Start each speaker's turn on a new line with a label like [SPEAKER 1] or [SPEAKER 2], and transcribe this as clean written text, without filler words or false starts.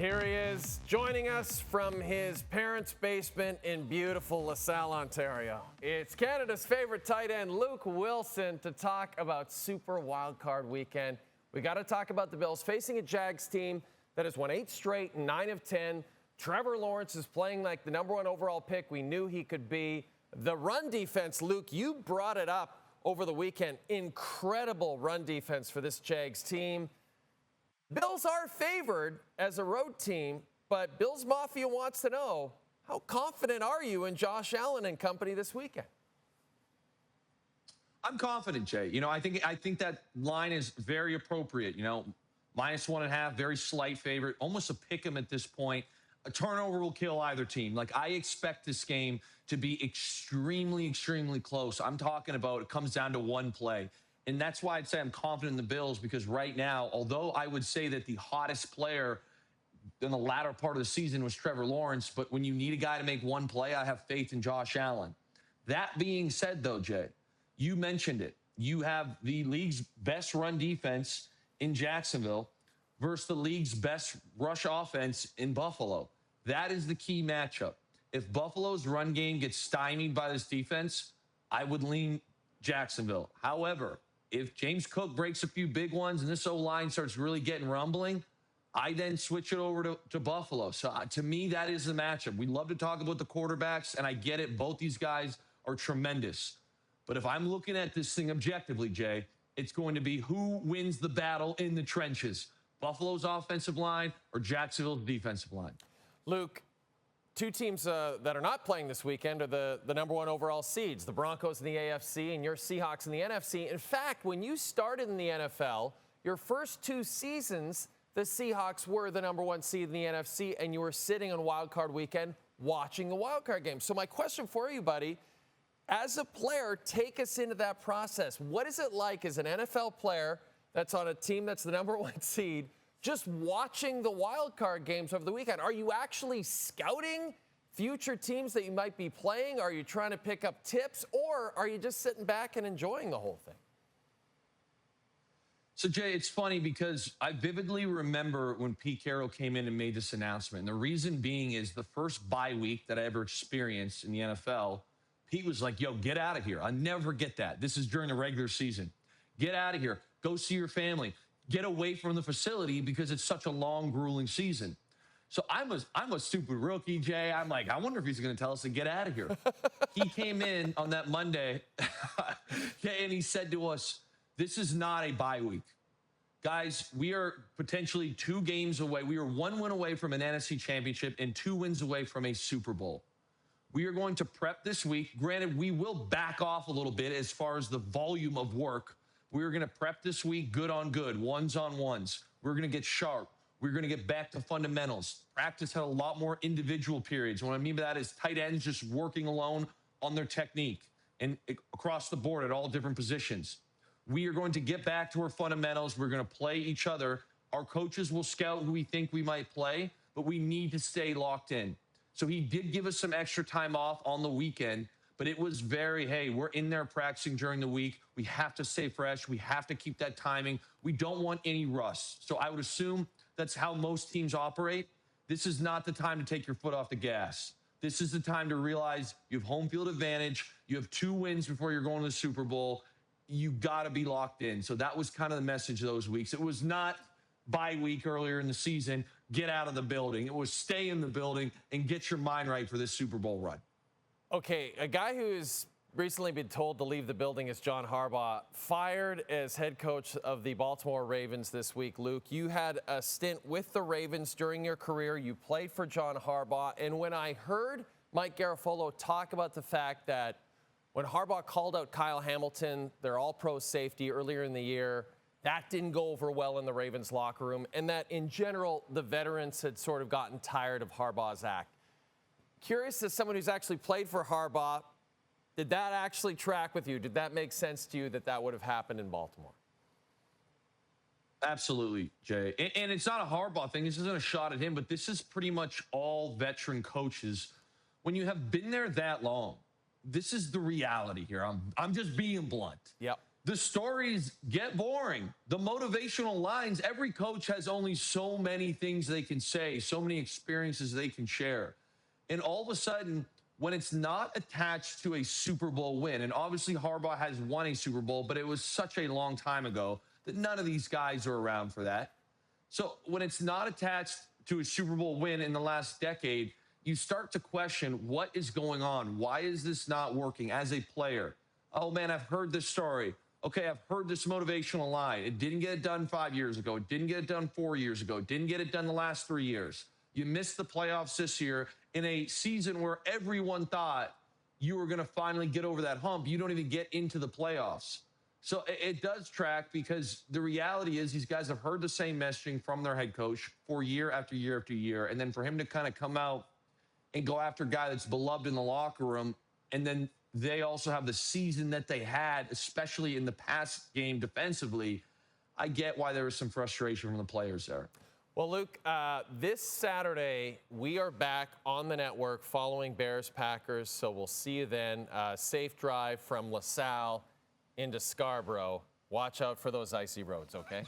[SPEAKER 1] Here he is, joining us from his parents' basement in beautiful LaSalle, Ontario. It's Canada's favorite tight end, Luke Willson, to talk about Super Wildcard Weekend. We got to talk about the Bills facing a Jags team that has won 8 straight, 9 of 10. Trevor Lawrence is playing like the #1 overall pick we knew he could be. The run defense, Luke, you brought it up over the weekend. Incredible run defense for this Jags team. Bills are favored as a road team, but Bills Mafia wants to know, how confident are you in Josh Allen and company this weekend?
[SPEAKER 2] I'm confident, Jay. I think that line is very appropriate. -1.5, very slight favorite, almost a pick 'em at this point. A turnover will kill either team. I expect this game to be extremely, extremely close. I'm talking about it comes down to one play. And that's why I'd say I'm confident in the Bills, because right now, although I would say that the hottest player in the latter part of the season was Trevor Lawrence, but when you need a guy to make one play, I have faith in Josh Allen. That being said, though, Jay, you mentioned it. You have the league's best run defense in Jacksonville versus the league's best rush offense in Buffalo. That is the key matchup. If Buffalo's run game gets stymied by this defense, I would lean Jacksonville. However, if James Cook breaks a few big ones and this O-line starts really getting rumbling, I then switch it over to Buffalo. So to me, that is the matchup. We love to talk about the quarterbacks, and I get it. Both these guys are tremendous. But if I'm looking at this thing objectively, Jay, it's going to be who wins the battle in the trenches, Buffalo's offensive line or Jacksonville's defensive line.
[SPEAKER 1] Luke, two teams that are not playing this weekend are the #1 overall seeds, the Broncos in the AFC and your Seahawks in the NFC. In fact, when you started in the NFL, your first 2 seasons, the Seahawks were the #1 seed in the NFC, and you were sitting on Wild Card Weekend watching the Wild Card game. So my question for you, buddy, as a player, take us into that process. What is it like as an NFL player that's on a team that's the #1 seed, just watching the wild card games over the weekend? Are you actually scouting future teams that you might be playing? Are you trying to pick up tips, or are you just sitting back and enjoying the whole thing?
[SPEAKER 2] So, Jay, it's funny because I vividly remember when Pete Carroll came in and made this announcement. And the reason being is the first bye week that I ever experienced in the NFL, Pete was like, yo, get out of here. I'll never forget that. This is during the regular season. Get out of here. Go see your family. Get away from the facility because it's such a long, grueling season. So I'm a stupid rookie, Jay. I'm like, I wonder if he's going to tell us to get out of here. He came in on that Monday and he said to us, this is not a bye week. Guys, we are potentially 2 games away. We are 1 win away from an NFC championship and 2 wins away from a Super Bowl. We are going to prep this week. Granted, we will back off a little bit as far as the volume of work. We're going to prep this week good on good, ones on ones. We're going to get sharp. We're going to get back to fundamentals. Practice had a lot more individual periods. What I mean by that is tight ends just working alone on their technique and across the board at all different positions. We are going to get back to our fundamentals. We're going to play each other. Our coaches will scout who we think we might play, but we need to stay locked in. So he did give us some extra time off on the weekend, but it was hey, we're in there practicing during the week. We have to stay fresh. We have to keep that timing. We don't want any rust. So I would assume that's how most teams operate. This is not the time to take your foot off the gas. This is the time to realize you have home field advantage. You have 2 wins before you're going to the Super Bowl. You got to be locked in. So that was kind of the message those weeks. It was not bye week earlier in the season, get out of the building. It was stay in the building and get your mind right for this Super Bowl run.
[SPEAKER 1] Okay, a guy who's recently been told to leave the building is John Harbaugh, fired as head coach of the Baltimore Ravens this week. Luke, you had a stint with the Ravens during your career. You played for John Harbaugh. And when I heard Mike Garafolo talk about the fact that when Harbaugh called out Kyle Hamilton, their all-pro safety earlier in the year, that didn't go over well in the Ravens locker room, and that in general, the veterans had sort of gotten tired of Harbaugh's act. Curious, as someone who's actually played for Harbaugh, did that actually track with you? Did that make sense to you that that would have happened in Baltimore?
[SPEAKER 2] Absolutely, Jay. And it's not a Harbaugh thing. This isn't a shot at him, but this is pretty much all veteran coaches. When you have been there that long, this is the reality here. I'm just being blunt.
[SPEAKER 1] Yep.
[SPEAKER 2] the stories get boring. The motivational lines, every coach has only so many things they can say, so many experiences they can share. And all of a sudden, when it's not attached to a Super Bowl win, and obviously Harbaugh has won a Super Bowl, but it was such a long time ago that none of these guys are around for that. So when it's not attached to a Super Bowl win in the last decade, you start to question what is going on. Why is this not working as a player? Oh, man, I've heard this story. Okay, I've heard this motivational line. It didn't get it done 5 years ago. It didn't get it done 4 years ago. It didn't get it done the last 3 years. You missed the playoffs this year in a season where everyone thought you were going to finally get over that hump. You don't even get into the playoffs. So it does track, because the reality is these guys have heard the same messaging from their head coach for year after year after year. And then for him to kind of come out and go after a guy that's beloved in the locker room, and then they also have the season that they had, especially in the past game defensively, I get why there was some frustration from the players there.
[SPEAKER 1] Well, Luke, this Saturday, we are back on the network following Bears-Packers, so we'll see you then. Safe drive from LaSalle into Scarborough. Watch out for those icy roads, okay?